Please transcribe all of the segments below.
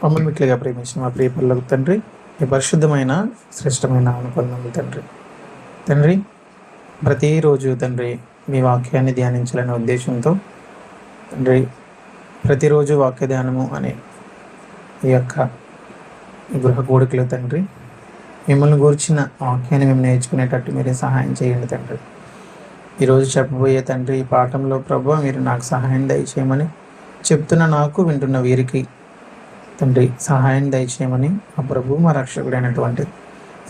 మమ్మల్ని మిట్లుగా ప్రేమించిన మా ప్రియ పరులకు తండ్రి, ఈ పరిశుద్ధమైన శ్రేష్టమైన అనుబంధములు తండ్రి. తండ్రి, ప్రతిరోజు తండ్రి మీ వాక్యాన్ని ధ్యానించాలనే ఉద్దేశంతో తండ్రి ప్రతిరోజు వాక్య ధ్యానము అనే ఈ యొక్క గృహ కోడికలు తండ్రి, మిమ్మల్ని గూర్చిన వాక్యాన్ని మేము నేర్చుకునేటట్టు మీరే సహాయం చేయండి తండ్రి. ఈరోజు చెప్పబోయే తండ్రి ఈ పాఠంలో ప్రభువా మీరు నాకు సహాయం దయచేయమని చెప్తున్న నాకు, వింటున్న వీరికి తండ్రి సహాయం దయచేయమని ఆ ప్రభు మా రక్షకుడైనటువంటి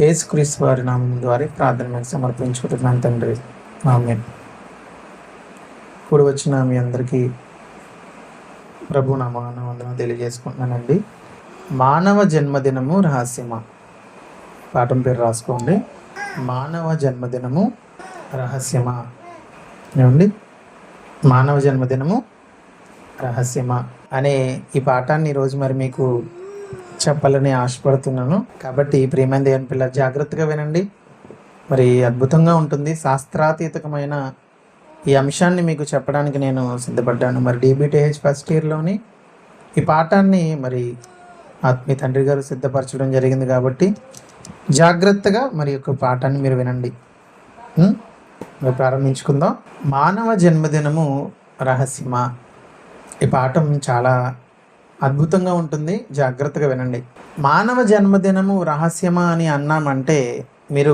యేసుక్రీస్తు వారి నామం ద్వారా ప్రార్థన మీకు సమర్పించుకుంటున్నాను తండ్రి. ఆమేన్. ఇప్పుడు వచ్చిన మీ అందరికీ ప్రభు నామాన వందనం తెలియజేసుకుంటున్నానండి. మానవ జన్మదినము రహస్యమా? పాఠం పేరు రాసుకోండి. మానవ జన్మదినము రహస్యమా? ఏమండి? మానవ జన్మదినము రహస్యమా అనే ఈ పాఠాన్ని ఈరోజు మరి మీకు చెప్పాలని ఆశపడుతున్నాను. కాబట్టి ప్రియమైన దేవుని పిల్లలు జాగ్రత్తగా వినండి. మరి అద్భుతంగా ఉంటుంది. శాస్త్రాతీతకమైన ఈ అంశాన్ని మీకు చెప్పడానికి నేను సిద్ధపడ్డాను. మరి DBTH ఫస్ట్ ఇయర్లోని ఈ పాఠాన్ని మరి మీ తండ్రి గారు సిద్ధపరచడం జరిగింది. కాబట్టి జాగ్రత్తగా మరి యొక్క పాఠాన్ని మీరు వినండి. మరి ప్రారంభించుకుందాం. మానవ జన్మదినము రహస్యమా? ఈ పాఠం చాలా అద్భుతంగా ఉంటుంది. జాగ్రత్తగా వినండి. మానవ జన్మదినము రహస్యమా అని అన్నామంటే మీరు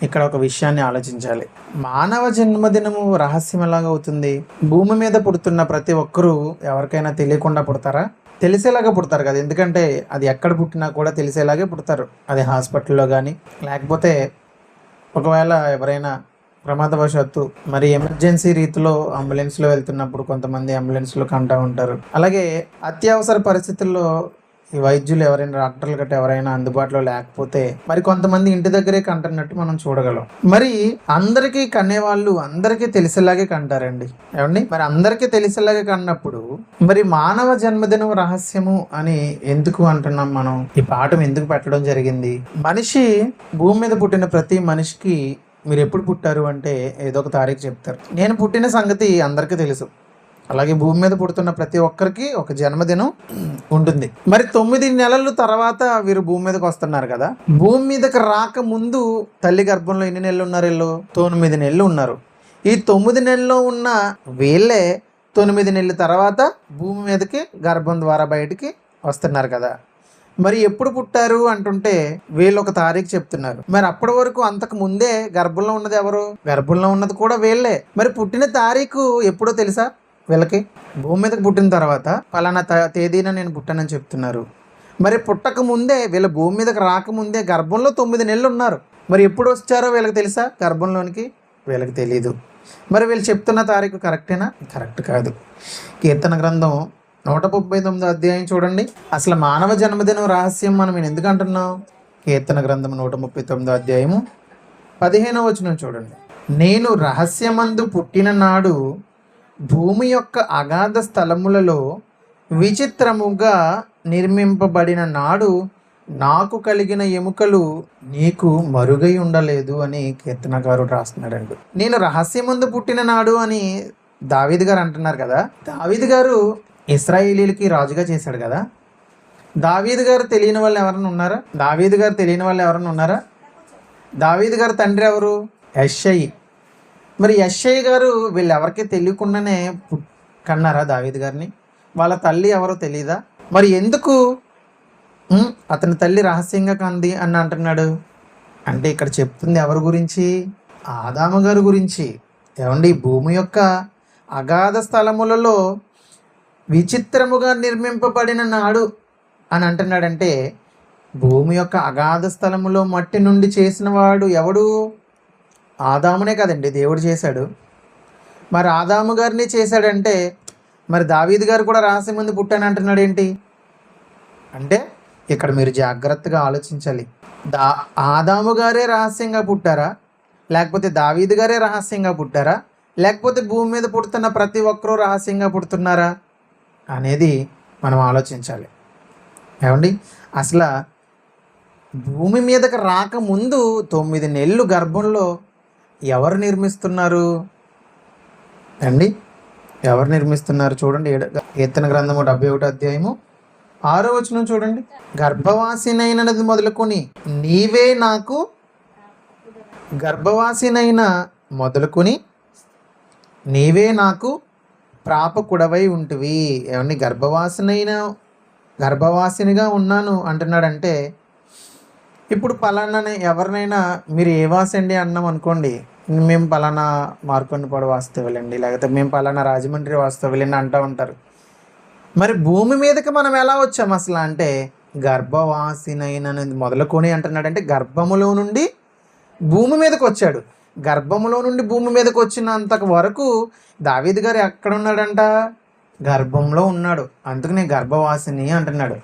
ఇక్కడ ఒక విషయాన్ని ఆలోచించాలి. మానవ జన్మదినము రహస్యం ఎలాగా అవుతుంది? భూమి మీద పుడుతున్న ప్రతి ఒక్కరూ ఎవరికైనా తెలియకుండా పుడతారా? తెలిసేలాగా పుడతారు కదా. ఎందుకంటే అది ఎక్కడ పుట్టినా కూడా తెలిసేలాగే పుడతారు. అది హాస్పిటల్లో కానీ, లేకపోతే ఒకవేళ ఎవరైనా ప్రమాదవశాత్తు మరి ఎమర్జెన్సీ రీతిలో అంబులెన్స్లో వెళ్తున్నప్పుడు కొంతమంది అంబులెన్స్లో కంటూ ఉంటారు. అలాగే అత్యవసర పరిస్థితుల్లో ఈ వైద్యులు ఎవరైనా, డాక్టర్లు గట్రా ఎవరైనా అందుబాటులో లేకపోతే మరి కొంతమంది ఇంటి దగ్గరే కంటున్నట్టు మనం చూడగలం. మరి అందరికీ కనేవాళ్ళు అందరికీ తెలిసేలాగే కంటారండి. ఏమండి? మరి అందరికీ తెలిసేలాగే కన్నప్పుడు మరి మానవ జన్మదినం రహస్యము అని ఎందుకు అంటున్నాం మనం? ఈ పాఠం ఎందుకు పెట్టడం జరిగింది? మనిషి భూమి మీద పుట్టిన ప్రతి మనిషికి మీరు ఎప్పుడు పుట్టారు అంటే ఏదో ఒక తారీఖు చెప్తారు. నేను పుట్టిన సంగతి అందరికీ తెలుసు. అలాగే భూమి మీద పుడుతున్న ప్రతి ఒక్కరికి ఒక జన్మదినం ఉంటుంది. మరి 9 నెలల తర్వాత వీరు భూమి మీదకి వస్తున్నారు కదా. భూమి మీదకి రాకముందు తల్లి గర్భంలో ఎన్ని నెలలు ఉన్నారు? వీళ్ళు 9 నెలలు ఉన్నారు. ఈ 9 నెలల్లో ఉన్న వీళ్ళే 9 నెలల తర్వాత భూమి మీదకి గర్భం ద్వారా బయటికి వస్తున్నారు కదా. మరి ఎప్పుడు పుట్టారు అంటుంటే వీళ్ళు ఒక తారీఖు చెప్తున్నారు. మరి అప్పటి వరకు అంతకు ముందే గర్భంలో ఉన్నది ఎవరు? గర్భంలో ఉన్నది కూడా వీళ్ళే. మరి పుట్టిన తారీఖు ఎప్పుడో తెలుసా వీళ్ళకి? భూమి మీదకి పుట్టిన తర్వాత పలానా తేదీన నేను పుట్టానని చెప్తున్నారు. మరి పుట్టక ముందే, వీళ్ళ భూమి మీదకి రాకముందే గర్భంలో 9 నెలలు ఉన్నారు. మరి ఎప్పుడు వచ్చారో వీళ్ళకి తెలుసా? గర్భంలోనికి వీళ్ళకి తెలీదు. మరి వీళ్ళు చెప్తున్న తారీఖు కరెక్టేనా? కరెక్ట్ కాదు. కీర్తన గ్రంథం 139 అధ్యాయం చూడండి. అసలు మానవ జన్మదినం రహస్యం మనం ఎందుకు అంటున్నాం? కీర్తన గ్రంథం 139 అధ్యాయము 15వ వచనం చూడండి. నేను రహస్యమందు పుట్టిన నాడు భూమి యొక్క అగాధ స్థలములలో విచిత్రముగా నిర్మింపబడిన నాడు నాకు కలిగిన ఎముకలు నీకు మరుగై ఉండలేదు అని కీర్తనకారుడు రాస్తున్నాడండి. నేను రహస్యమందు పుట్టిన నాడు అని దావీదు గారు అంటున్నారు కదా. దావీదు గారు ఇశ్రాయేలీలకి రాజుగా చేశాడు కదా. దావీదు గారు తెలియని వాళ్ళు ఎవరైనా ఉన్నారా? దావీదు గారు తండ్రి ఎవరు? యెష్షయి. మరి యెష్షయి గారు వీళ్ళెవరికి తెలియకుండానే కన్నారా దావీదు గారిని? వాళ్ళ తల్లి ఎవరో తెలీదా? మరి ఎందుకు అతని తల్లి రహస్యంగా కంది అని అంటున్నాడు అంటే ఇక్కడ చెప్తుంది ఎవరి గురించి? ఆదాము గారి గురించి. ఏమండి? భూమి యొక్క అగాధ స్థలములలో విచిత్రముగా నిర్మింపబడిన నాడు అని అంటున్నాడంటే భూమి యొక్క అగాధ స్థలములో మట్టి నుండి చేసిన వాడు ఎవడు? ఆదామునే కదండి దేవుడు చేశాడు. మరి ఆదాము గారిని చేశాడంటే మరి దావీదు గారు కూడా రహస్యం ముందు పుట్టాను అంటున్నాడు ఏంటి అంటే ఇక్కడ మీరు జాగ్రత్తగా ఆలోచించాలి. ఆదాము గారే రహస్యంగా పుట్టారా? లేకపోతే దావీదు గారే రహస్యంగా పుట్టారా? లేకపోతే భూమి మీద పుడుతున్న ప్రతి ఒక్కరూ రహస్యంగా పుడుతున్నారా అనేది మనం ఆలోచించాలి. ఏమండి? అసలు భూమి మీదకి రాకముందు 9 నెలలు గర్భంలో ఎవరు నిర్మిస్తున్నారు అండి? ఎవరు నిర్మిస్తున్నారు చూడండి. కీర్తన గ్రంథము 71 అధ్యాయము 6వ వచనం చూడండి. గర్భవాసినైనది మొదలుకొని నీవే నాకు గర్భవాసినైన మొదలుకొని నీవే నాకు ప్రాపకుడవై ఉంటివి. ఏమన్నా గర్భవాసినిగా ఉన్నాను అంటున్నాడంటే, ఇప్పుడు పలానా ఎవరినైనా మీరు ఏ వాసి అండి అన్నాం అనుకోండి, మేము పలానా మార్కొండపాడు వాస్తవ్యులండి, లేకపోతే మేము పలానా రాజమండ్రి వాస్తవ్యులండి అంటూ ఉంటారు. మరి భూమి మీదకి మనం ఎలా వచ్చాము అసలు అంటే, గర్భవాసినైనది మొదలుకొని అంటున్నాడంటే గర్భములో నుండి భూమి మీదకి వచ్చాడు. గర్భములో నుండి భూమి మీదకి వచ్చినంత వరకు దావీదు గారు ఎక్కడ ఉన్నాడంట? గర్భంలో ఉన్నాడు. అందుకనే గర్భవాసిని అంటున్నాడు.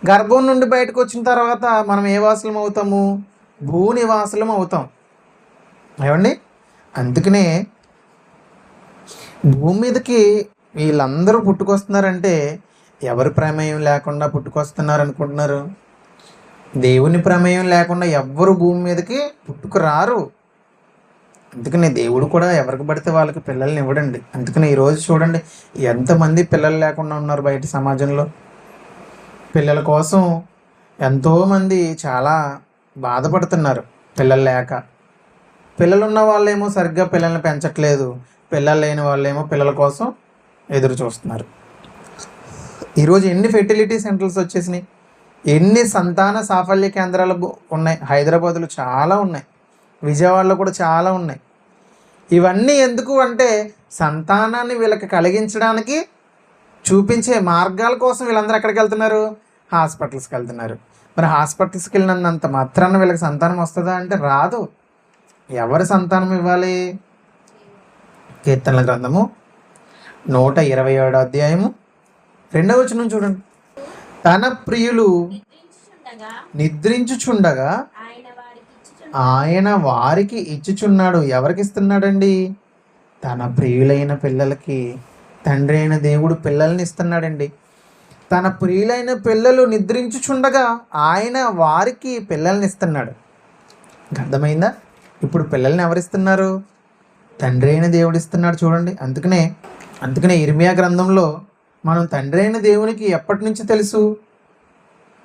గర్భం నుండి బయటకు వచ్చిన తర్వాత మనం ఏ వాసులం అవుతాము? భూనివాసులం అవుతాం. ఏమండి? అందుకనే భూమి మీదకి వీళ్ళందరూ పుట్టుకొస్తున్నారంటే ఎవరి ప్రమేయం లేకుండా పుట్టుకొస్తున్నారు అనుకుంటున్నారు? దేవుని ప్రమేయం లేకుండా ఎవ్వరు భూమి మీదకి పుట్టుకురారు. అందుకనే దేవుడు కూడా ఎవరికి పడితే వాళ్ళకి పిల్లల్ని ఇవ్వడండి. అందుకని ఈరోజు చూడండి ఎంతమంది పిల్లలు లేకుండా ఉన్నారు బయట సమాజంలో. పిల్లల కోసం ఎంతోమంది చాలా బాధపడుతున్నారు పిల్లలు లేక. పిల్లలు ఉన్న వాళ్ళేమో సరిగ్గా పిల్లల్ని పెంచట్లేదు, పిల్లలు లేని వాళ్ళేమో పిల్లల కోసం ఎదురు చూస్తున్నారు. ఈరోజు ఎన్ని ఫెర్టిలిటీ సెంటర్స్ వచ్చేసినాయి, ఎన్ని సంతాన సాఫల్య కేంద్రాలు ఉన్నాయి. హైదరాబాద్లో చాలా ఉన్నాయి, విజయవాడలో కూడా చాలా ఉన్నాయి. ఇవన్నీ ఎందుకు అంటే సంతానాన్ని వీళ్ళకి కలిగించడానికి చూపించే మార్గాల కోసం వీళ్ళందరూ ఎక్కడికి వెళ్తున్నారు? హాస్పిటల్స్కి వెళ్తున్నారు. మరి హాస్పిటల్స్కి వెళ్ళినంత మాత్రాన వీళ్ళకి సంతానం వస్తుందా అంటే రాదు. ఎవరు సంతానం ఇవ్వాలి? కీర్తనల గ్రంథము 127 అధ్యాయము 2వ వచనం చూడండి. తన ప్రియులు నిద్రించుచుండగా ఆయన వారికి ఇచ్చుచున్నాడు. ఎవరికి ఇస్తున్నాడండి? తన ప్రియులైన పిల్లలకి తండ్రి అయిన దేవుడు పిల్లల్ని ఇస్తున్నాడండి. తన ప్రియులైన పిల్లలు నిద్రించుచుండగా ఆయన వారికి పిల్లల్ని ఇస్తున్నాడు. అర్థమైందా? ఇప్పుడు పిల్లల్ని ఎవరిస్తున్నారు? తండ్రి అయిన దేవుడు ఇస్తున్నాడు. చూడండి. అందుకనే ఇర్మియా గ్రంథంలో మనం తండ్రి అయిన దేవునికి ఎప్పటి నుంచి తెలుసు?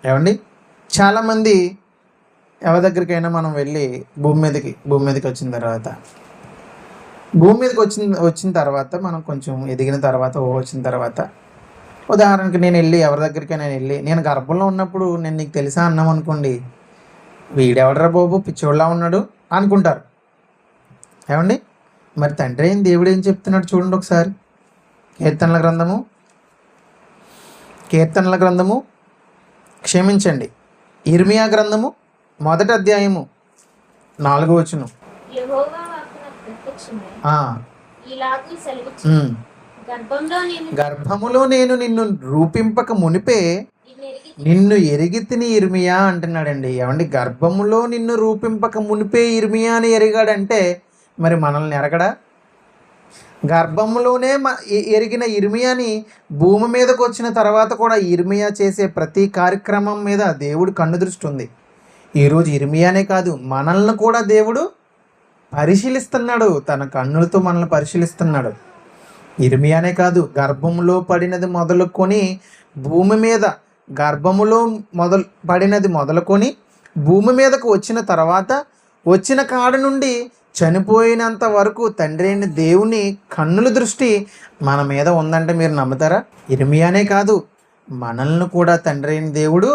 ఏమండి? చాలామంది ఎవరి దగ్గరికైనా మనం వెళ్ళి భూమి మీదకి వచ్చిన తర్వాత మనం కొంచెం ఎదిగిన తర్వాత వచ్చిన తర్వాత, ఉదాహరణకి ఎవరి దగ్గరికైనా వెళ్ళి నేను గర్భంలో ఉన్నప్పుడు నేను నీకు తెలుసా అన్నాం అనుకోండి, వీడెవడరా బాబు పిచ్చోళ్ళ ఉన్నాడు అనుకుంటారు. ఏమండి? మరి తండ్రి అయిన దేవుడు ఏం చెప్తున్నాడు చూడండి ఒకసారి. కీర్తనల గ్రంథము క్షమించండి, ఇర్మియా గ్రంథము 1వ అధ్యాయము 4వ వచనం. గర్భములో నేను నిన్ను రూపింపక మునిపే నిన్ను ఎరిగితిని ఇర్మియా అంటున్నాడండి. ఏమండి? గర్భములో నిన్ను రూపింపక మునిపే ఇర్మియా అని ఎరిగాడంటే మరి మనల్ని ఎరగడా? గర్భంలోనే ఎరిగిన ఇర్మియాని భూమి మీదకి వచ్చిన తర్వాత కూడా ఇర్మియా చేసే ప్రతి కార్యక్రమం మీద దేవుడు కన్ను దృష్టి ఉంది. ఈరోజు ఇర్మియానే కాదు, మనల్ని కూడా దేవుడు పరిశీలిస్తున్నాడు. తన కన్నులతో మనల్ని పరిశీలిస్తున్నాడు. ఇర్మియానే కాదు, గర్భంలో పడినది మొదలుకొని భూమి మీద పడినది మొదలుకొని భూమి మీదకు వచ్చిన తర్వాత వచ్చిన కాడ నుండి చనిపోయినంత వరకు తండ్రి అయిన దేవుని కన్నుల దృష్టి మన మీద ఉందంటే మీరు నమ్ముతారా? ఇర్మియానే కాదు, మనల్ని కూడా తండ్రి అయిన దేవుడు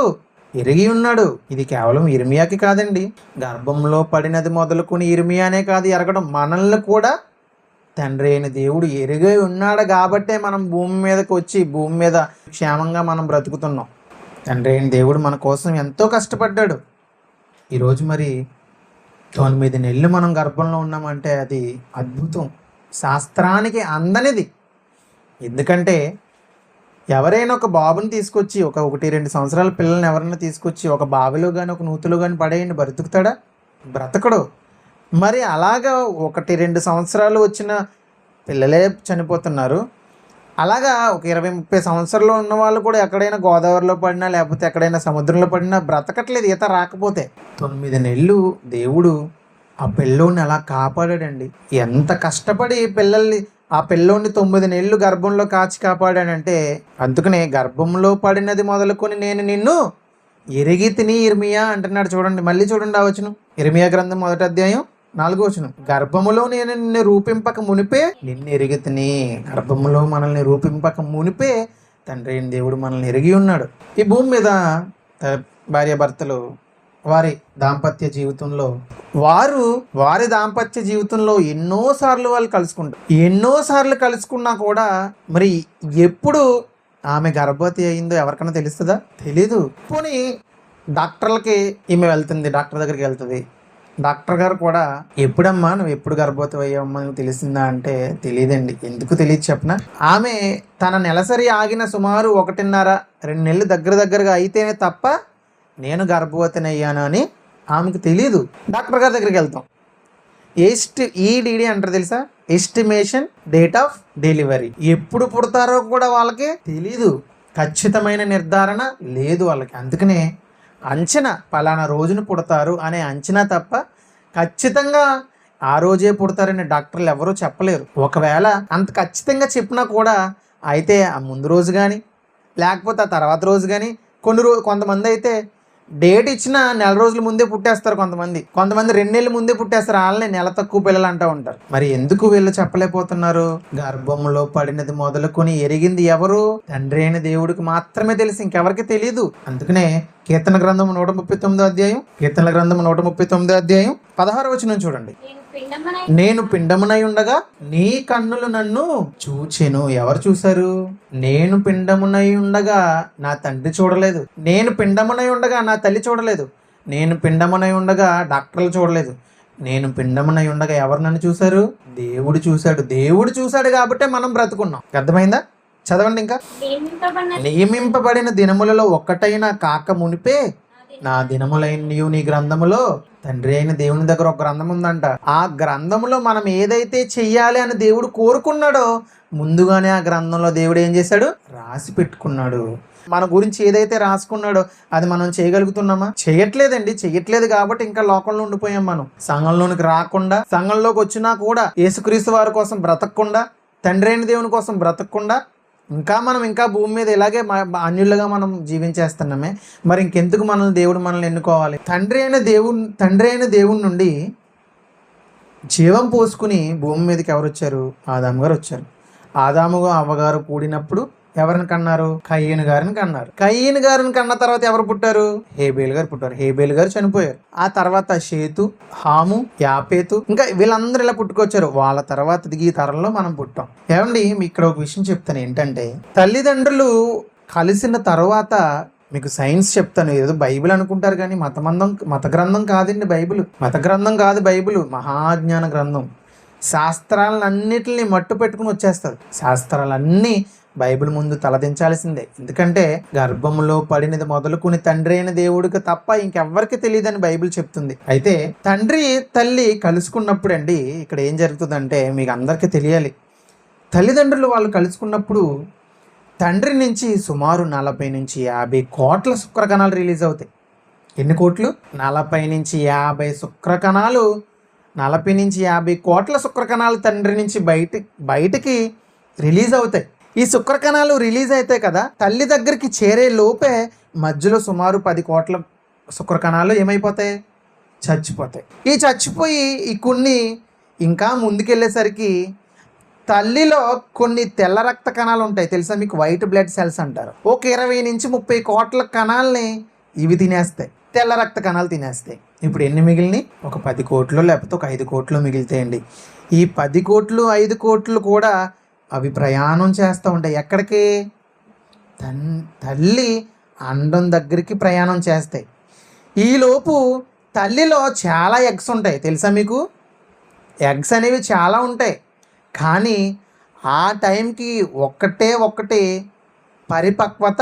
ఎరిగి ఉన్నాడు. ఇది కేవలం ఇర్మియాకి కాదండి, గర్భంలో పడినది మొదలుకొని ఇర్మియానే కాదు ఎరగడం, మనల్ని కూడా తండ్రి అయిన దేవుడు ఎరిగి ఉన్నాడు. కాబట్టే మనం భూమి మీదకి వచ్చి భూమి మీద క్షేమంగా మనం బ్రతుకుతున్నాం. తండ్రి అయిన దేవుడు మన కోసం ఎంతో కష్టపడ్డాడు. ఈరోజు మరి 9 నెలలు మనం గర్భంలో ఉన్నామంటే అది అద్భుతం, శాస్త్రానికి అందనిది. ఎందుకంటే ఎవరైనా ఒక బాబుని తీసుకొచ్చి 1-2 సంవత్సరాల పిల్లల్ని ఎవరైనా తీసుకొచ్చి ఒక బావిలో కానీ ఒక నూతిలో కానీ పడేయండి, బ్రతుకుతాడా? బ్రతకడు. మరి అలాగా 1-2 సంవత్సరాలు వచ్చిన పిల్లలే చనిపోతున్నారు. అలాగా ఒక 20-30 సంవత్సరాలు ఉన్న వాళ్ళు కూడా ఎక్కడైనా గోదావరిలో పడినా లేకపోతే ఎక్కడైనా సముద్రంలో పడినా బ్రతకట్లేదు ఈత రాకపోతే. 9 నెలలు దేవుడు ఆ పిల్లోడిని అలా కాపాడాడండి. ఎంత కష్టపడి పిల్లల్ని ఆ పిల్లోడిని 9 నెలలు గర్భంలో కాచి కాపాడాడంటే, అందుకనే గర్భంలో పడినది మొదలుకొని నేను నిన్ను ఎరిగి తిని ఇర్మియా అంటున్నాడు. చూడండి, మళ్ళీ చూడండి ఆ వచనం. ఇర్మియా గ్రంథం 1వ అధ్యాయం 4వ వచనం. గర్భములో నేను నిన్ను రూపింపక మునిపే నిన్ను ఎరిగి తిని. గర్భములో మనల్ని రూపింపక మునిపే తండ్రి అయిన దేవుడు మనల్ని ఎరిగి ఉన్నాడు. ఈ భూమి మీద భార్యాభర్తలు వారి దాంపత్య జీవితంలో ఎన్నోసార్లు వాళ్ళు కలుసుకుంటారు. ఎన్నోసార్లు కలుసుకున్నా కూడా మరి ఎప్పుడు ఆమె గర్భవతి అయిందో ఎవరికైనా తెలుస్తుందా? తెలీదు. పోనీ డాక్టర్లకి ఈమె వెళ్తుంది, డాక్టర్ దగ్గరికి వెళ్తుంది. డాక్టర్ గారు కూడా ఎప్పుడమ్మా నువ్వు ఎప్పుడు గర్భవతి అయ్యావమ్మా నువ్వు తెలిసిందా అంటే తెలియదండి. ఎందుకు తెలియదు చెప్పనా? ఆమె తన నెలసరి ఆగిన సుమారు 1.5-2 నెలలు దగ్గరగా అయితేనే తప్ప నేను గర్భవతిని అయ్యాను అని ఆమెకు తెలియదు. డాక్టర్ గారి దగ్గరికి వెళ్తాం. ఈడీడీ అంటారు తెలుసా? Estimation date of delivery. ఎప్పుడు పుడతారో కూడా వాళ్ళకి తెలీదు. ఖచ్చితమైన నిర్ధారణ లేదు వాళ్ళకి. అందుకనే అంచనా పలానా రోజున పుడతారు అనే అంచనా తప్ప ఖచ్చితంగా ఆ రోజే పుడతారని డాక్టర్లు ఎవరూ చెప్పలేరు. ఒకవేళ అంత ఖచ్చితంగా చెప్పినా కూడా అయితే ఆ ముందు రోజు కానీ లేకపోతే ఆ తర్వాత రోజు కానీ కొంతమంది అయితే డేట్ ఇచ్చిన నెల రోజుల ముందే పుట్టేస్తారు. కొంతమంది 2 నెలల ముందే పుట్టేస్తారు. వాళ్ళని నెల తక్కువ పిల్లలు అంటూ ఉంటారు. మరి ఎందుకు వీళ్ళు చెప్పలేకపోతున్నారు? గర్భంలో పడినది మొదలుకొని ఎరిగింది ఎవరు? తండ్రి అయిన దేవుడికి మాత్రమే తెలుసు, ఇంకెవరికి తెలియదు. అందుకనే కీర్తన గ్రంథం 139వ అధ్యాయం 16వ వచనం చూడండి. నేను పిండమునై ఉండగా నీ కన్నులు నన్ను చూచెను. ఎవరు చూశారు? నేను పిండమునై ఉండగా నా తండ్రి చూడలేదు. నేను పిండమునై ఉండగా నా తల్లి చూడలేదు. నేను పిండమునై ఉండగా డాక్టర్లు చూడలేదు. నేను పిండమునై ఉండగా ఎవరు నన్ను చూశారు? దేవుడు చూశాడు. దేవుడు చూశాడు కాబట్టే మనం బ్రతుకున్నాం. అర్థమైందా? చదవండి ఇంకా. నియమింపబడిన దినములలో ఒక్కటైనా కాక మునిపే నా దినములైనయు నీ గ్రంథములో. తండ్రి అయిన దేవుని దగ్గర ఒక గ్రంథం ఉందంట. ఆ గ్రంథంలో మనం ఏదైతే చెయ్యాలి అని దేవుడు కోరుకున్నాడో ముందుగానే ఆ గ్రంథంలో దేవుడు ఏం చేశాడు? రాసి పెట్టుకున్నాడు. మన గురించి ఏదైతే రాసుకున్నాడో అది మనం చేయగలుగుతున్నామా? చెయ్యట్లేదు కాబట్టి ఇంకా లోకంలో ఉండిపోయాం. మనం సంఘంలోనికి రాకుండా, సంఘంలోకి వచ్చినా కూడా యేసుక్రీస్తు వారి కోసం బ్రతకకుండా, తండ్రి అయిన దేవుని కోసం బ్రతకకుండా ఇంకా భూమి మీద ఇలాగే అన్యులుగా మనం జీవించేస్తున్నామే. మరి ఇంకెందుకు మనల్ని ఎన్నుకోవాలి? తండ్రి అయిన దేవుని నుండి జీవం పోసుకుని భూమి మీదకి ఎవరు వచ్చారు? ఆదాము గారు వచ్చారు. ఆదాము అవ్వగారు కూడినప్పుడు ఎవరిని కన్నారు? కయ్యను గారిని కన్నారు. కయ్యను గారిని కన్న తర్వాత ఎవరు పుట్టారు? హేబేలు గారు పుట్టారు. హేబేలు గారు చనిపోయారు. ఆ తర్వాత షేతు, హాము, యాపేతు, ఇంకా వీళ్ళందరూ ఇలా పుట్టుకొచ్చారు. వాళ్ళ తర్వాత ఈ తరంలో మనం పుట్టాం. ఏమండి, ఇక్కడ ఒక విషయం చెప్తాను. ఏంటంటే తల్లిదండ్రులు కలిసిన తర్వాత మీకు సైన్స్ చెప్తాను. ఏదో బైబిల్ అనుకుంటారు కానీ మత గ్రంథం కాదండి బైబిల్. మత గ్రంథం కాదు బైబిల్, మహాజ్ఞాన గ్రంథం. శాస్త్రాలన్నిటిని మట్టు పెట్టుకుని వచ్చేస్తుంది. శాస్త్రాలన్నీ బైబిల్ ముందు తలదించాల్సిందే. ఎందుకంటే గర్భంలో పడినది మొదలుకుని తండ్రి అయిన దేవుడికి తప్ప ఇంకెవ్వరికి తెలియదని బైబిల్ చెప్తుంది. అయితే తండ్రి తల్లి కలుసుకున్నప్పుడు అండి ఇక్కడ ఏం జరుగుతుందంటే మీకు అందరికీ తెలియాలి. తల్లిదండ్రులు వాళ్ళు కలుసుకున్నప్పుడు తండ్రి నుంచి సుమారు 40-50 కోట్ల శుక్రకణాలు రిలీజ్ అవుతాయి. ఎన్ని కోట్లు? 40-50 శుక్రకణాలు. 40-50 కోట్ల శుక్రకణాలు తండ్రి నుంచి బయటికి రిలీజ్ అవుతాయి. ఈ శుక్రకణాలు రిలీజ్ అవుతాయి కదా, తల్లి దగ్గరికి చేరే లోపే మధ్యలో సుమారు 10 కోట్ల శుక్రకణాలు ఏమైపోతాయి? చచ్చిపోతాయి. ఈ చచ్చిపోయి ఈ కొన్ని ఇంకా ముందుకెళ్ళేసరికి తల్లిలో కొన్ని తెల్ల రక్త కణాలు ఉంటాయి. తెలుసా మీకు? వైట్ బ్లడ్ సెల్స్ అంటారు. ఒక 20-30 కోట్ల కణాలని ఇవి తినేస్తాయి. తెల్ల రక్త కణాలు తినేస్తాయి. ఇప్పుడు ఎన్ని మిగిలినాయి? ఒక 10 కోట్లు లేకపోతే ఒక 5 కోట్లు మిగులుతాయండి. ఈ 10 కోట్లు 5 కోట్లు కూడా అవి ప్రయాణం చేస్తూ ఉంటాయి. ఎక్కడికి? తల్లి అండం దగ్గరికి ప్రయాణం చేస్తాయి. ఈలోపు తల్లిలో చాలా ఎగ్స్ ఉంటాయి. తెలుసా మీకు? ఎగ్స్ అనేవి చాలా ఉంటాయి. కానీ ఆ టైంకి ఒక్కటి పరిపక్వత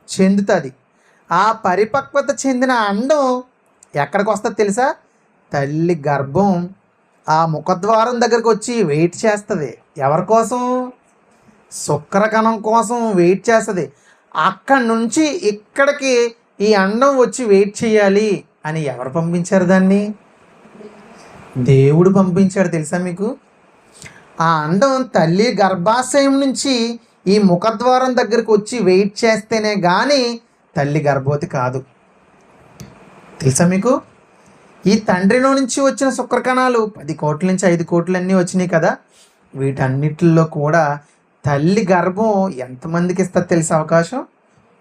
చెందుతుంది. ఆ పరిపక్వత చెందిన అండం ఎక్కడికి వస్తుంది తెలుసా? తల్లి గర్భం ఆ ముఖద్వారం దగ్గరికి వచ్చి వెయిట్ చేస్తుంది. ఎవరి కోసం? శుక్రకణం కోసం వెయిట్ చేస్తుంది. అక్కడి నుంచి ఇక్కడికి ఈ అండం వచ్చి వెయిట్ చేయాలి అని ఎవరు పంపించారు? దాన్ని దేవుడు పంపించాడు. తెలుసా మీకు? ఆ అండం తల్లి గర్భాశయం నుంచి ఈ ముఖద్వారం దగ్గరికి వచ్చి వెయిట్ చేస్తేనే కానీ తల్లి గర్భవతి కాదు. తెలుసా మీకు? ఈ తండ్రిలో నుంచి వచ్చిన శుక్రకణాలు 10 కోట్ల నుంచి 5 కోట్లు అన్నీ వచ్చినాయి కదా, వీటన్నిటిలో కూడా తల్లి గర్భం ఎంతమందికి ఇస్తుంది తెలుసా అవకాశం?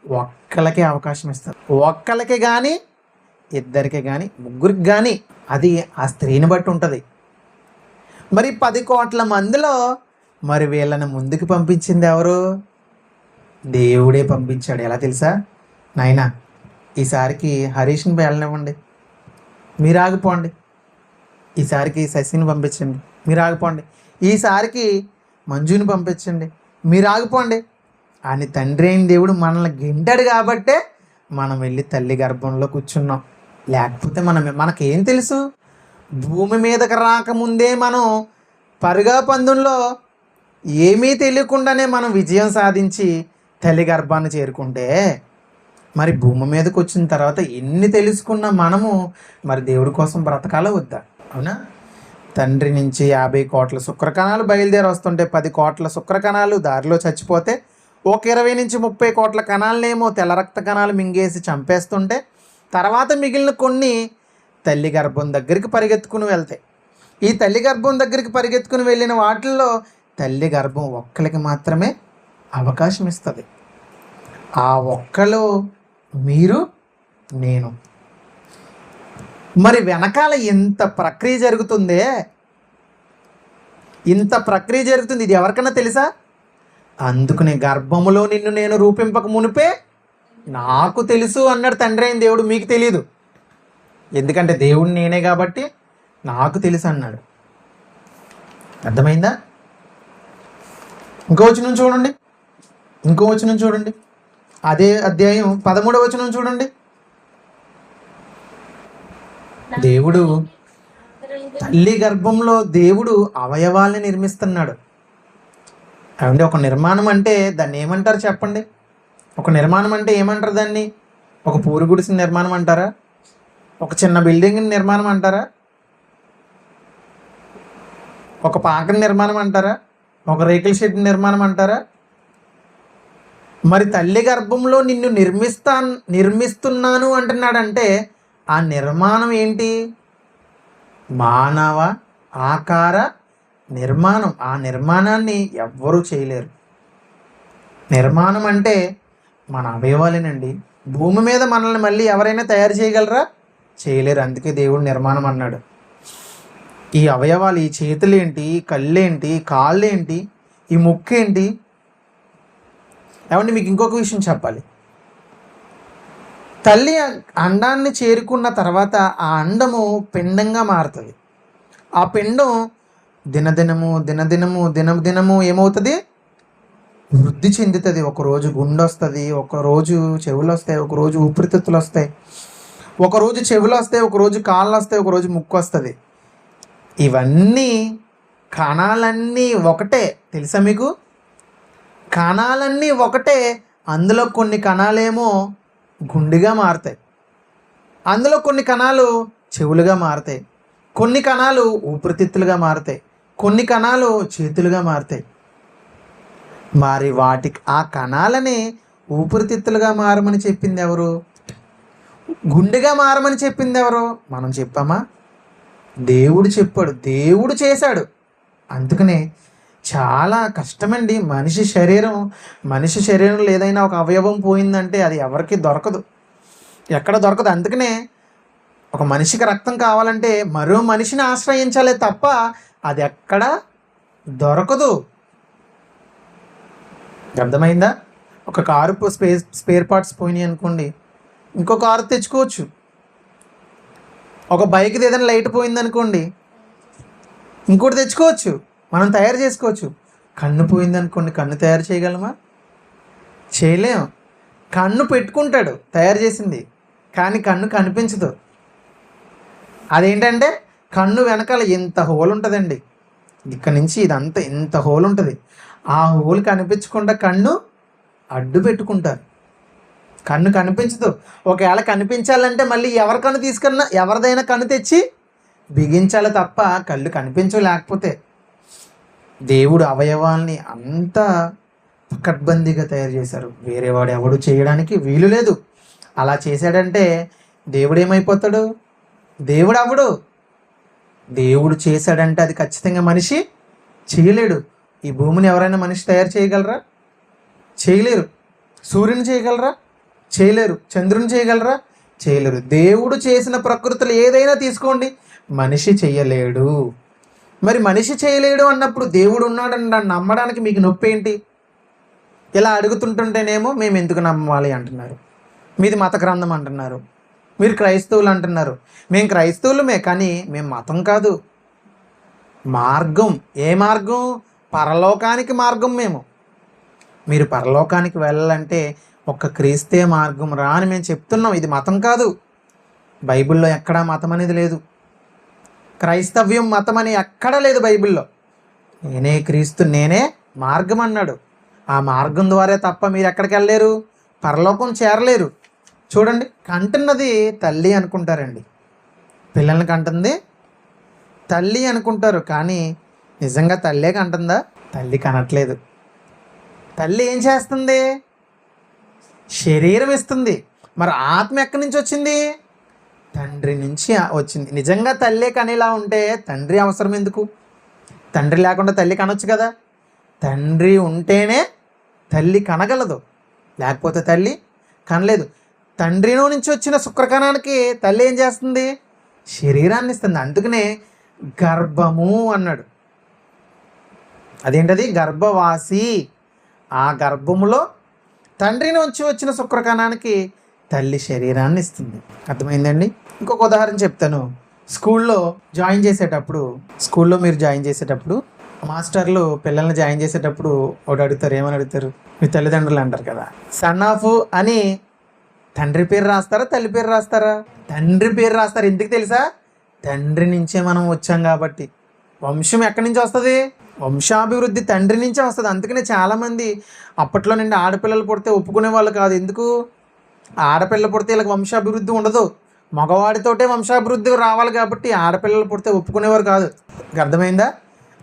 ఒక్కళ్ళకే అవకాశం ఇస్తారు. ఒక్కళ్ళకే కానీ, ఇద్దరికి కానీ, ముగ్గురికి కానీ, అది ఆ స్త్రీని బట్టి ఉంటుంది. మరి 10 కోట్ల మందిలో మరి వీళ్ళని ముందుకు పంపించింది ఎవరు? దేవుడే పంపించాడు. ఎలా తెలుసా? నాయనా ఈసారికి హరీష్ని వెళ్ళనివ్వండి, మీరు ఆగిపోండి. ఈసారికి శశిని పంపించండి, మీరు ఆగిపోండి. ఈసారికి మంజుని పంపించండి, మీరు ఆగిపోండి అని తండ్రి అయిన దేవుడు మనల్ని గింటాడు కాబట్టే మనం వెళ్ళి తల్లి గర్భంలో కూర్చున్నాం. లేకపోతే మనకేం తెలుసు? భూమి మీదకి రాకముందే మనం పరుగా పందుల్లో ఏమీ తెలియకుండానే మనం విజయం సాధించి తల్లి గర్భాన్ని చేరుకుంటే మరి భూమి మీదకి వచ్చిన తర్వాత ఎన్ని తెలుసుకున్న మనము మరి దేవుడి కోసం బ్రతకాల వద్దా? అవునా? తండ్రి నుంచి 50 కోట్ల శుక్రకణాలు బయలుదేరి వస్తుంటే 10 కోట్ల శుక్రకణాలు దారిలో చచ్చిపోతే ఒక 20 నుంచి 30 కోట్ల కణాలనేమో తెల్ల రక్త కణాలు మింగేసి చంపేస్తుంటే తర్వాత మిగిలిన కొన్ని తల్లి గర్భం దగ్గరికి పరిగెత్తుకుని వెళ్తాయి. ఈ తల్లి గర్భం దగ్గరికి పరిగెత్తుకుని వెళ్ళిన వాటిల్లో తల్లి గర్భం ఒక్కరికి మాత్రమే అవకాశం ఇస్తుంది. ఆ ఒక్కలో మీరు, నేను. మరి వెనకాల ఇంత ప్రక్రియ జరుగుతుందే, ఇంత ప్రక్రియ జరుగుతుంది. ఇది ఎవరికన్నా తెలుసా? అందుకనే గర్భములో నిన్ను నేను రూపింపక మునిపే నాకు తెలుసు అన్నాడు తండ్రి అయిన దేవుడు. మీకు తెలియదు, ఎందుకంటే దేవుడు నేనే కాబట్టి నాకు తెలుసు అన్నాడు. అర్థమైందా? ఇంకో వచనం చూడండి, ఇంకో వచనం చూడండి. అదే అధ్యాయం 13వ వచనం చూడండి. దేవుడు తల్లి గర్భంలో దేవుడు అవయవాల్ని నిర్మిస్తున్నాడు. అవండి ఒక నిర్మాణం అంటే దాన్ని ఏమంటారు చెప్పండి? ఒక నిర్మాణం అంటే ఏమంటారు దాన్ని? ఒక పూరి గుడిసిన నిర్మాణం అంటారా? ఒక చిన్న బిల్డింగ్ నిర్మాణం అంటారా? ఒక పాక నిర్మాణం అంటారా? ఒక రేకుల షెడ్ నిర్మాణం అంటారా? మరి తల్లి గర్భంలో నిన్ను నిర్మిస్తున్నాను అంటున్నాడంటే ఆ నిర్మాణం ఏంటి? మానవ ఆకార నిర్మాణం. ఆ నిర్మాణాన్ని ఎవ్వరూ చేయలేరు. నిర్మాణం అంటే మన అవయవాలేనండి. భూమి మీద మనల్ని మళ్ళీ ఎవరైనా తయారు చేయగలరా? చేయలేరు. అందుకే దేవుడు నిర్మాణం అన్నాడు. ఈ అవయవాలు, ఈ చేతులేంటి, ఈ కళ్ళేంటి, కాళ్ళేంటి, ఈ ముక్కేంటి? ఏమండి మీకు ఇంకొక విషయం చెప్పాలి. తల్లి అండాన్ని చేరుకున్న తర్వాత ఆ అండము పిండంగా మారుతుంది. ఆ పిండం దినదినము ఏమవుతుంది? వృద్ధి చెందుతుంది. ఒకరోజు గుండె వస్తుంది, ఒకరోజు చెవులు వస్తాయి, ఒకరోజు ఊపిరితిత్తులు వస్తాయి, ఒకరోజు చెవులు వస్తాయి, ఒకరోజు కాళ్ళు వస్తాయి, ఒకరోజు ముక్కు వస్తుంది. ఇవన్నీ కణాలన్నీ ఒకటే. తెలుసా మీకు? కణాలన్నీ ఒకటే. అందులో కొన్ని కణాలేమో గుండెగా మారుతాయి, అందులో కొన్ని కణాలు చెవులుగా మారుతాయి, కొన్ని కణాలు ఊపిరితిత్తులుగా మారుతాయి, కొన్ని కణాలు చేతులుగా మారుతాయి. మరి వాటికి ఆ కణాలని ఊపిరితిత్తులుగా మారమని చెప్పింది ఎవరు? గుండెగా మారమని చెప్పింది ఎవరు? మనం చెప్పామా? దేవుడు చెప్పాడు, దేవుడు చేశాడు. అందుకనే చాలా కష్టమండి. మనిషి శరీరంలో ఏదైనా ఒక అవయవం పోయిందంటే అది ఎవరికి దొరకదు, ఎక్కడ దొరకదు. అందుకనే ఒక మనిషికి రక్తం కావాలంటే మరో మనిషిని ఆశ్రయించాలే తప్ప అది ఎక్కడ దొరకదు. అర్థమైందా? ఒక కారు స్పేర్ పార్ట్స్ పోయినాయి అనుకోండి, ఇంకో కారు తెచ్చుకోవచ్చు. ఒక బైక్ది ఏదైనా లైట్ పోయిందనుకోండి, ఇంకోటి తెచ్చుకోవచ్చు, మనం తయారు చేసుకోవచ్చు. కన్ను పోయిందనుకోండి, కన్ను తయారు చేయగలమా? చేయలేం. కన్ను పెట్టుకుంటాడు తయారు చేసింది, కానీ కన్ను కనిపించదు. అదేంటంటే కన్ను వెనకాల ఇంత హోల్ ఉంటుందండి, ఇక్కడ నుంచి ఇదంతా ఇంత హోల్ ఉంటుంది. ఆ హోల్ కనిపించకుండా కన్ను అడ్డు పెట్టుకుంటారు. కన్ను కనిపించదు. ఒకవేళ కనిపించాలంటే మళ్ళీ ఎవరి కన్ను తీసుకున్నా ఎవరిదైనా కన్ను తెచ్చి బిగించాలి తప్ప కళ్ళు కనిపించవు. లేకపోతే దేవుడు అవయవాల్ని అంతా పకడ్బందీగా తయారు చేశారు. వేరేవాడు ఎవడు చేయడానికి వీలు లేదు. అలా చేశాడంటే దేవుడు ఏమైపోతాడు? దేవుడు అవడు. దేవుడు చేశాడంటే అది ఖచ్చితంగా మనిషి చేయలేడు. ఈ భూమిని ఎవరైనా మనిషి తయారు చేయగలరా? చేయలేరు. సూర్యుని చేయగలరా? చేయలేరు. చంద్రుని చేయగలరా? చేయలేరు. దేవుడు చేసిన ప్రకృతులు ఏదైనా తీసుకోండి, మనిషి చేయలేడు. మరి మనిషి చేయలేడు అన్నప్పుడు దేవుడు ఉన్నాడని దాన్ని నమ్మడానికి మీకు నొప్పి ఏంటి? ఇలా అడుగుతుంటుంటేనేమో మేము ఎందుకు నమ్మాలి అంటున్నారు. మీది మత గ్రంథం అంటున్నారు. మీరు క్రైస్తవులు అంటున్నారు. మేము క్రైస్తవులమే, కానీ మేము మతం కాదు. మార్గం. ఏ మార్గం? పరలోకానికి మార్గం. మీరు పరలోకానికి వెళ్ళాలంటే ఒక్క క్రీస్తే మార్గం రా అని మేము చెప్తున్నాం. ఇది మతం కాదు. బైబిల్లో ఎక్కడా మతం అనేది లేదు. క్రైస్తవ్యం మతం అని ఎక్కడా లేదు బైబిల్లో. నేనే క్రీస్తు, నేనే మార్గం అన్నాడు. ఆ మార్గం ద్వారా తప్ప మీరు ఎక్కడికి వెళ్ళలేరు, పరలోకం చేరలేరు. చూడండి, కంటున్నది తల్లి అనుకుంటారండి. పిల్లల్ని కంటుంది తల్లి అనుకుంటారు, కానీ నిజంగా తల్లే కంటుందా? తల్లి కనట్లేదు. తల్లి ఏం చేస్తుంది? శరీరం ఇస్తుంది. మరి ఆత్మ ఎక్కడి నుంచి వచ్చింది? తండ్రి నుంచి వచ్చింది. నిజంగా తల్లే కనేలా ఉంటే తండ్రి అవసరం ఎందుకు? తండ్రి లేకుండా తల్లి కనొచ్చు కదా. తండ్రి ఉంటేనే తల్లి కనగలదు, లేకపోతే తల్లి కనలేదు. తండ్రిలో నుంచి వచ్చిన శుక్రకణానికి తల్లి ఏం చేస్తుంది? శరీరాన్ని ఇస్తుంది. అందుకనే గర్భము అన్నాడు. అదేంటది? గర్భవాసి. ఆ గర్భములో తండ్రి నుంచి వచ్చిన శుక్రకణానికి తల్లి శరీరాన్ని ఇస్తుంది. అర్థమైందండి? ఇంకొక ఉదాహరణ చెప్తాను. స్కూల్లో మీరు జాయిన్ చేసేటప్పుడు మాస్టర్లు పిల్లల్ని జాయిన్ చేసేటప్పుడు ఒకటి అడుగుతారు. ఏమని అడుగుతారు? మీ తల్లిదండ్రులు అంటారు కదా. సన్ ఆఫ్ అని తండ్రి పేరు రాస్తారా, తల్లి పేరు రాస్తారా? తండ్రి పేరు రాస్తారు. ఎందుకు తెలుసా? తండ్రి నుంచే మనం వచ్చాం కాబట్టి. వంశం ఎక్కడి నుంచి వస్తుంది? వంశాభివృద్ధి తండ్రి నుంచే వస్తుంది. అందుకనే చాలామంది అప్పట్లో నుండి ఆడపిల్లలు పుడితే ఒప్పుకునే వాళ్ళు కాదు. ఎందుకు? ఆడపిల్ల పుడితే వీళ్ళకి వంశాభివృద్ధి ఉండదు, మగవాడితోటే వంశాభివృద్ధి రావాలి కాబట్టి ఆడపిల్లలు పుడితే ఒప్పుకునేవారు కాదు. అర్థమైందా?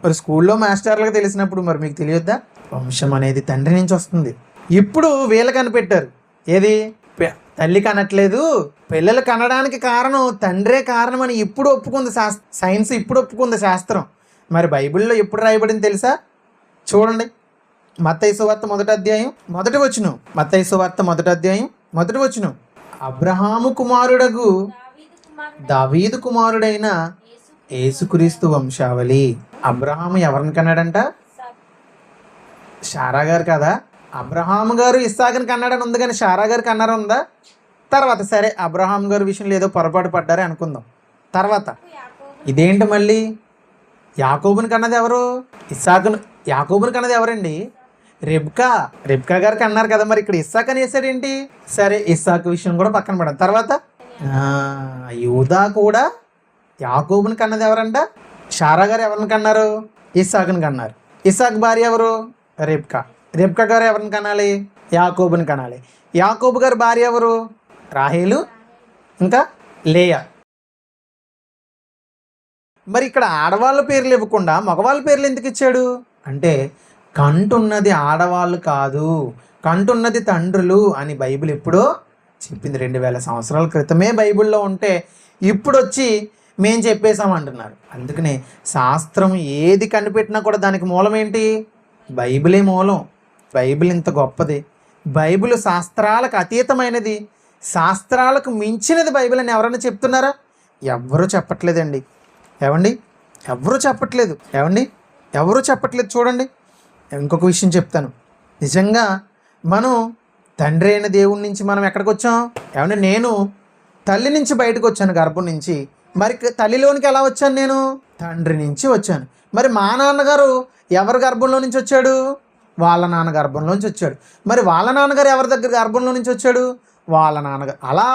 మరి స్కూల్లో మాస్టర్లకు తెలిసినప్పుడు మరి మీకు తెలియొద్దా? వంశం అనేది తండ్రి నుంచి వస్తుంది. ఇప్పుడు వీళ్ళు కనిపెట్టారు. ఏది? తల్లి కనట్లేదు, పిల్లలు కనడానికి కారణం తండ్రే కారణం అని ఇప్పుడు ఒప్పుకుంది సైన్స్. ఇప్పుడు ఒప్పుకుంది శాస్త్రం. మరి బైబిల్లో ఎప్పుడు రాయబడింది తెలుసా? చూడండి, మత్తయి సువార్త 1వ అధ్యాయం 1వ వచనం. మత్తయి సువార్త 1వ అధ్యాయం 1వ వచనం. అబ్రహాము కుమారుడగు దావీదు కుమారుడైన యేసుక్రీస్తు వంశావళి. అబ్రహాము ఎవరిని కన్నాడంట? శారా గారు కదా. అబ్రహాము గారు ఇస్సాకుని కన్నాడని ఉంది, కానీ శారా గారు కన్నారా ఉందా? తర్వాత సరే, అబ్రహాం గారి విషయంలో ఏదో పొరపాటు పడ్డారే అనుకుందాం. తర్వాత ఇదేంటి మళ్ళీ? యాకోబుని కన్నది ఎవరు? యాకోబుని కన్నది ఎవరండి? రెబ్కా గారికి అన్నారు కదా. మరి ఇక్కడ ఇస్సాక్ అని వేసాడేంటి? సరే, ఇస్సాకు విషయం కూడా పక్కన పడాలి. తర్వాత యూదా కూడా యాకోబుని కన్నది ఎవరంట? శారా గారు ఎవరిని కన్నారు? ఇస్సాకుని కన్నారు. ఇస్సాక్ భార్య ఎవరు? రెబ్కా గారు ఎవరిని కనాలి? యాకోబుని కనాలి. యాకోబు గారి భార్య ఎవరు? రాహేలు, ఇంకా లేయా. మరి ఇక్కడ ఆడవాళ్ళ పేర్లు ఇవ్వకుండా మగవాళ్ళ పేర్లు ఎందుకు ఇచ్చాడు అంటే, కంటున్నది ఆడవాళ్ళు కాదు, కంటున్నది తండ్రులు అని బైబిల్ ఎప్పుడో చెప్పింది. 2000 సంవత్సరాల క్రితమే బైబిల్లో ఉంటే ఇప్పుడు వచ్చి మేం చెప్పేశామంటున్నారు. అందుకనే శాస్త్రం ఏది కనిపెట్టినా కూడా దానికి మూలం ఏంటి? బైబిలే మూలం. బైబిల్ ఇంత గొప్పది. బైబిల్ శాస్త్రాలకు అతీతమైనది, శాస్త్రాలకు మించినది బైబిల్ అని ఎవరైనా చెప్తున్నారా? ఎవరూ చెప్పట్లేదండి. ఏవండి? ఎవరూ చెప్పట్లేదు. ఎవరూ చెప్పట్లేదు. చూడండి, ఇంకొక విషయం చెప్తాను. నిజంగా మనం తండ్రి అయిన దేవుడి నుంచి మనం ఎక్కడికి వచ్చాం? ఏమంటే, నేను తల్లి నుంచి బయటకు వచ్చాను, గర్భం నుంచి. మరి తల్లిలోనికి ఎలా వచ్చాను? నేను తండ్రి నుంచి వచ్చాను. మరి మా నాన్నగారు ఎవరి గర్భంలో నుంచి వచ్చాడు? వాళ్ళ నాన్న గర్భంలోంచి వచ్చాడు. మరి వాళ్ళ నాన్నగారు ఎవరి దగ్గర గర్భంలో నుంచి వచ్చాడు? వాళ్ళ నాన్నగారు. అలా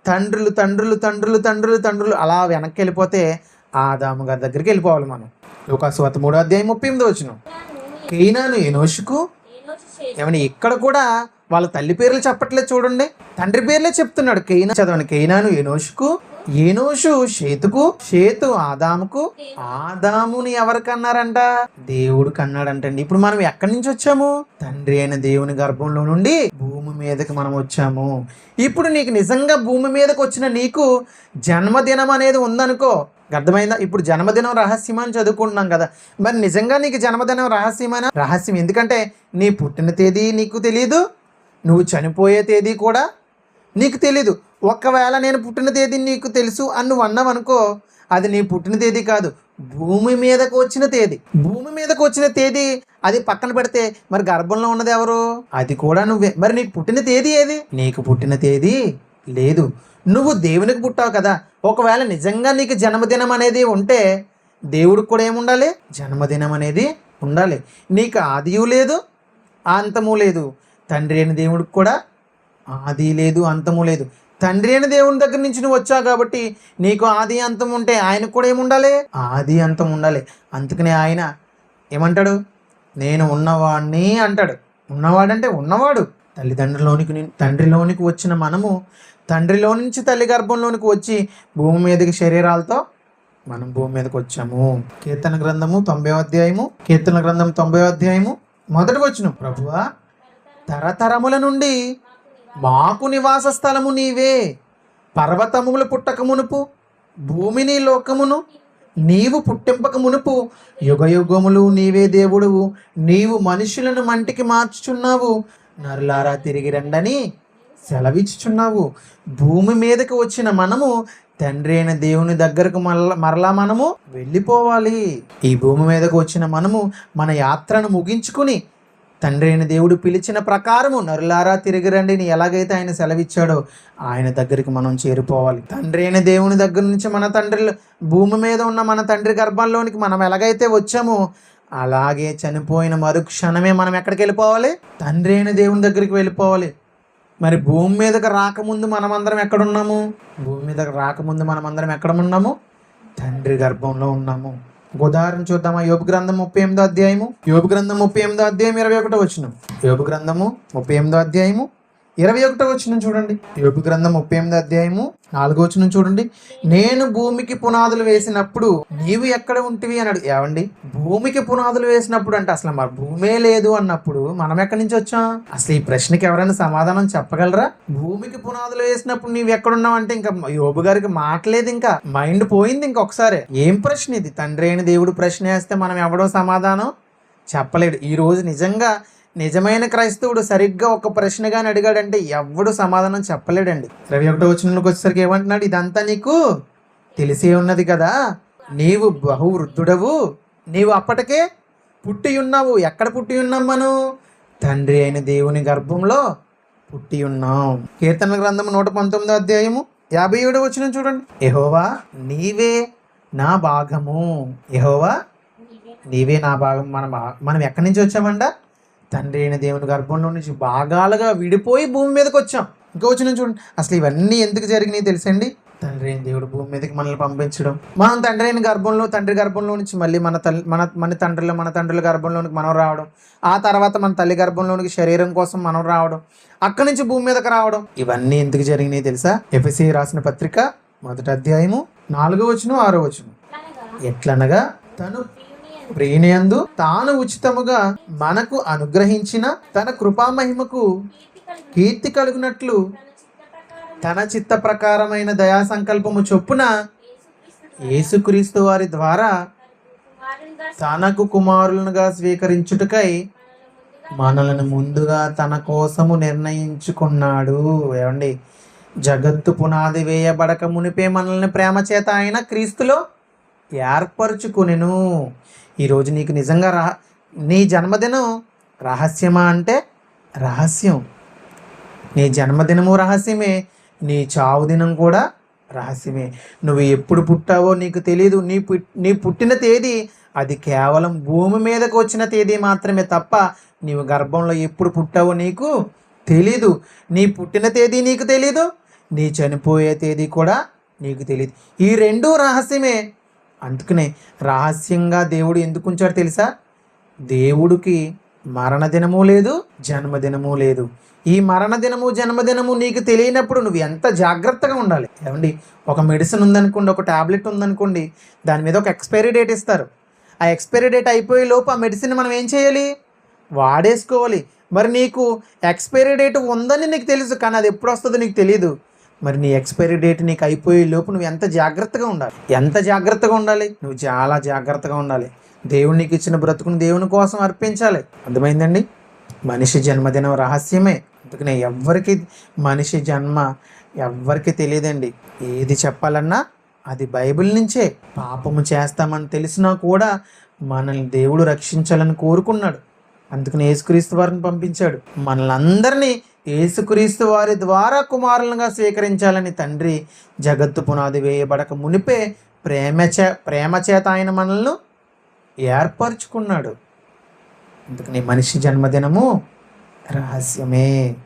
తండ్రులు తండ్రులు తండ్రులు తండ్రులు తండ్రులు అలా వెనక్కి వెళ్ళిపోతే ఆదాము గారి దగ్గరికి వెళ్ళిపోవాలి మనం. లూకాసు వార్త 3వ అధ్యాయం 38వ వచనం. కేయినాను ఎనోషుకు. ఏమని ఇక్కడ కూడా వాళ్ళ తల్లి పేర్లు చెప్పట్లేదు. చూడండి, తండ్రి పేర్లే చెప్తున్నాడు. చదవండి. కేయినాను ఎనోషుకు ఏనోషు షేతుకు, షేతు ఆదాముకు, ఆదాముని ఎవరికన్నారంట? దేవుడు కన్నాడంటండి. ఇప్పుడు మనం ఎక్కడి నుంచి వచ్చాము? తండ్రి అయిన దేవుని గర్భంలో నుండి భూమి మీదకి మనం వచ్చాము. ఇప్పుడు నీకు నిజంగా భూమి మీదకి వచ్చిన నీకు జన్మదినం అనేది ఉందనుకో, అర్థమైందా? ఇప్పుడు జన్మదినం రహస్యం అని చదువుకుంటున్నాం కదా, మరి నిజంగా నీకు జన్మదినం రహస్యమైన రహస్యం. ఎందుకంటే నీ పుట్టిన తేదీ నీకు తెలియదు, నువ్వు చనిపోయే తేదీ కూడా నీకు తెలీదు. ఒకవేళ నేను పుట్టిన తేదీ నీకు తెలుసు అని నువ్వు అన్నావు అనుకో, అది నీ పుట్టిన తేదీ కాదు, భూమి మీదకు వచ్చిన తేదీ. భూమి మీదకు వచ్చిన తేదీ అది పక్కన పెడితే మరి గర్భంలో ఉన్నది ఎవరు? అది కూడా నువ్వే. మరి నీకు పుట్టిన తేదీ ఏది? నీకు పుట్టిన తేదీ లేదు. నువ్వు దేవునికి పుట్టావు కదా. ఒకవేళ నిజంగా నీకు జన్మదినం అనేది ఉంటే దేవుడికి కూడా ఏముండాలి? జన్మదినం అనేది ఉండాలి. నీకు ఆదియు లేదు, అంతము లేదు. తండ్రి అయిన దేవుడికి కూడా ఆది లేదు, అంతము లేదు. తండ్రి అయిన దేవుని దగ్గర నుంచి నువ్వు వచ్చావు కాబట్టి నీకు ఆది అంతం ఉంటే ఆయనకు కూడా ఏముండాలి? ఆది అంతం ఉండాలి. అందుకనే ఆయన ఏమంటాడు? నేను ఉన్నవాడిని అంటాడు. ఉన్నవాడంటే ఉన్నవాడు. తండ్రిలోనికి వచ్చిన మనము తండ్రిలో నుంచి తల్లి గర్భంలోనికి వచ్చి భూమి మీదకి శరీరాలతో మనం భూమి మీదకి వచ్చాము. కీర్తన గ్రంథము 90 అధ్యాయము మొదటి వచనం, ప్రభువా తరతరముల నుండి మాకు నివాస స్థలము నీవే. పర్వతములు పుట్టక మునుపు భూమిని లోకమును నీవు పుట్టింపక మునుపు యుగయుగములు నీవే దేవుడువు. నీవు మనుషులను మంటికి మార్చుచున్నావు, నరులారా తిరిగి రండని సెలవిచ్చుచున్నావు. భూమి మీదకి వచ్చిన మనము తండ్రి అయిన దేవుని దగ్గరకు మరలా మనము వెళ్ళిపోవాలి. ఈ భూమి మీదకు వచ్చిన మనము మన యాత్రను ముగించుకుని తండ్రి అయిన దేవుడు పిలిచిన ప్రకారము నరులారా తిరిగి రండిని ఎలాగైతే ఆయన సెలవిచ్చాడో ఆయన దగ్గరికి మనం చేరిపోవాలి. తండ్రి అయిన దేవుని దగ్గర నుంచి మన తండ్రి భూమి మీద ఉన్న మన తండ్రి గర్భంలోనికి మనం ఎలాగైతే వచ్చామో అలాగే చనిపోయిన మరుక్షణమే మనం ఎక్కడికి వెళ్ళిపోవాలి? తండ్రి అయిన దేవుని దగ్గరికి వెళ్ళిపోవాలి. మరి భూమి మీదకి రాకముందు మనమందరం ఎక్కడున్నాము? భూమి మీదకి రాకముందు మనమందరం ఎక్కడ ఉన్నాము? తండ్రి గర్భంలో ఉన్నాము. ఉదాహరణ చూద్దామా? యోబు గ్రంథం 38 అధ్యాయము 21 వచనం. యోబు గ్రంథము 38 అధ్యాయము 21 వచనం చూడండి. యోబు గ్రంథం 38 అధ్యాయము 4 వచనం చూడండి. నేను భూమికి పునాదులు వేసినప్పుడు నీవు ఎక్కడ ఉంటివి అన్నాడు. ఏమండి, భూమికి పునాదులు వేసినప్పుడు అంటే అసలు మరి భూమే లేదు అన్నప్పుడు మనం ఎక్కడి నుంచి వచ్చాం? అసలు ఈ ప్రశ్నకి ఎవరైనా సమాధానం చెప్పగలరా? భూమికి పునాదులు వేసినప్పుడు నీవు ఎక్కడున్నావు అంటే ఇంకా యోబు గారికి మాటలేదు, ఇంకా మైండ్ పోయింది. ఇంకొకసారి ఏం ప్రశ్న ఇది? తండ్రి అయిన దేవుడు ప్రశ్న వేస్తే మనం ఎవడో సమాధానం చెప్పలేడు. ఈ రోజు నిజంగా నిజమైన క్రైస్తవుడు సరిగ్గా ఒక ప్రశ్నగాని అడిగాడంటే ఎవడు సమాధానం చెప్పలేడండి. 21 వచనంలోకి వచ్చేసరికి ఏమంటున్నాడు? ఇదంతా నీకు తెలిసే ఉన్నది కదా, నీవు బహువృద్ధుడవు, నీవు అప్పటికే పుట్టి ఉన్నావు. ఎక్కడ పుట్టి ఉన్నాం మనం? తండ్రి అయిన దేవుని గర్భంలో పుట్టి ఉన్నాం. కీర్తన గ్రంథం 119 అధ్యాయము 57 వచనం చూడండి. యెహోవా నీవే నా భాగము. యెహోవా నీవే నా భాగం. మనం ఎక్కడి నుంచి వచ్చామంట? తండ్రి అయిన దేవుని గర్భంలో నుంచి భాగాలుగా విడిపోయి భూమి మీదకి వచ్చాం. ఇంకా వచ్చిన చూడండి. అసలు ఇవన్నీ ఎందుకు జరిగినాయి తెలుసండి? తండ్రి అయిన దేవుడు భూమి మీదకి మనల్ని పంపించడం, మనం తండ్రి అయిన తండ్రి గర్భంలో నుంచి మళ్ళీ మన తండ్రుల గర్భంలోనికి మనం రావడం, ఆ తర్వాత మన తల్లి గర్భంలోనికి శరీరం కోసం మనం రావడం, అక్కడి నుంచి భూమి మీదకి రావడం, ఇవన్నీ ఎందుకు జరిగినాయి తెలుసా? ఎఫెసీ రాసిన పత్రిక 1 అధ్యాయము 4 వచనం 6 వచనం. ఎట్లనగా తను ప్రియనియందు తాను ఉచితముగా మనకు అనుగ్రహించిన తన కృపామహిమకు కీర్తి కలుగునట్లు తన చిత్త ప్రకారమైన దయా సంకల్పము చొప్పున యేసుక్రీస్తు వారి ద్వారా తనకు కుమారులుగా స్వీకరించుటకై మనలను ముందుగా తన కోసము నిర్ణయించుకున్నాడు. ఏమండి, జగత్తు పునాది వేయబడక మునిపే మనల్ని ప్రేమ చేత ఆయన క్రీస్తులో ఏర్పరచుకునెను. ఈరోజు నీకు నిజంగా నీ జన్మదినం రహస్యమా అంటే రహస్యం. నీ జన్మదినము రహస్యమే, నీ చావు దినం కూడా రహస్యమే. నువ్వు ఎప్పుడు పుట్టావో నీకు తెలియదు. నీ పుట్టిన తేదీ అది కేవలం భూమి మీదకు వచ్చిన తేదీ మాత్రమే తప్ప నీవు గర్భంలో ఎప్పుడు పుట్టావో నీకు తెలీదు. నీ పుట్టిన తేదీ నీకు తెలీదు, నీ చనిపోయే తేదీ కూడా నీకు తెలియదు. ఈ రెండూ రహస్యమే. అందుకనే రహస్యంగా దేవుడు ఎందుకు ఉంచాడు తెలుసా? దేవుడికి మరణదినము లేదు, జన్మదినము లేదు. ఈ మరణదినము జన్మదినము నీకు తెలియనప్పుడు నువ్వు ఎంత జాగ్రత్తగా ఉండాలి. ఏమండి, ఒక మెడిసిన్ ఉందనుకోండి, ఒక ట్యాబ్లెట్ ఉందనుకోండి, దాని మీద ఒక ఎక్స్పైరీ డేట్ ఇస్తారు. ఆ ఎక్స్పైరీ డేట్ అయిపోయే లోపు ఆ మెడిసిన్ మనం ఏం చేయాలి? వాడేసుకోవాలి. మరి నీకు ఎక్స్పైరీ డేట్ ఉందని నీకు తెలుసు, కానీ అది ఎప్పుడు వస్తుందో నీకు తెలియదు. మరి నీ ఎక్స్పైరీ డేట్ నీకు అయిపోయే లోపు నువ్వు ఎంత జాగ్రత్తగా ఉండాలి? ఎంత జాగ్రత్తగా ఉండాలి? నువ్వు చాలా జాగ్రత్తగా ఉండాలి. దేవుడు నీకు ఇచ్చిన బ్రతుకుని దేవుని కోసం అర్పించాలి. అర్థమైందండి? మనిషి జన్మదినం రహస్యమే. అందుకనే మనిషి జన్మ ఎవ్వరికి తెలియదండి. ఏది చెప్పాలన్నా అది బైబిల్ నుంచే. పాపము చేస్తామని తెలిసినా కూడా మనల్ని దేవుడు రక్షించాలని కోరుకున్నాడు. అందుకని యేసుక్రీస్తు వారిని పంపించాడు. మనల్ని అందరినీ యేసుక్రీస్తు వారి ద్వారా కుమారులుగా స్వీకరించాలని తండ్రి జగత్తు పునాది వేయబడక మునిపే ప్రేమ చేత ఆయన మనల్ని ఏర్పరచుకున్నాడు. అందుకని మనిషి జన్మదినము రహస్యమే.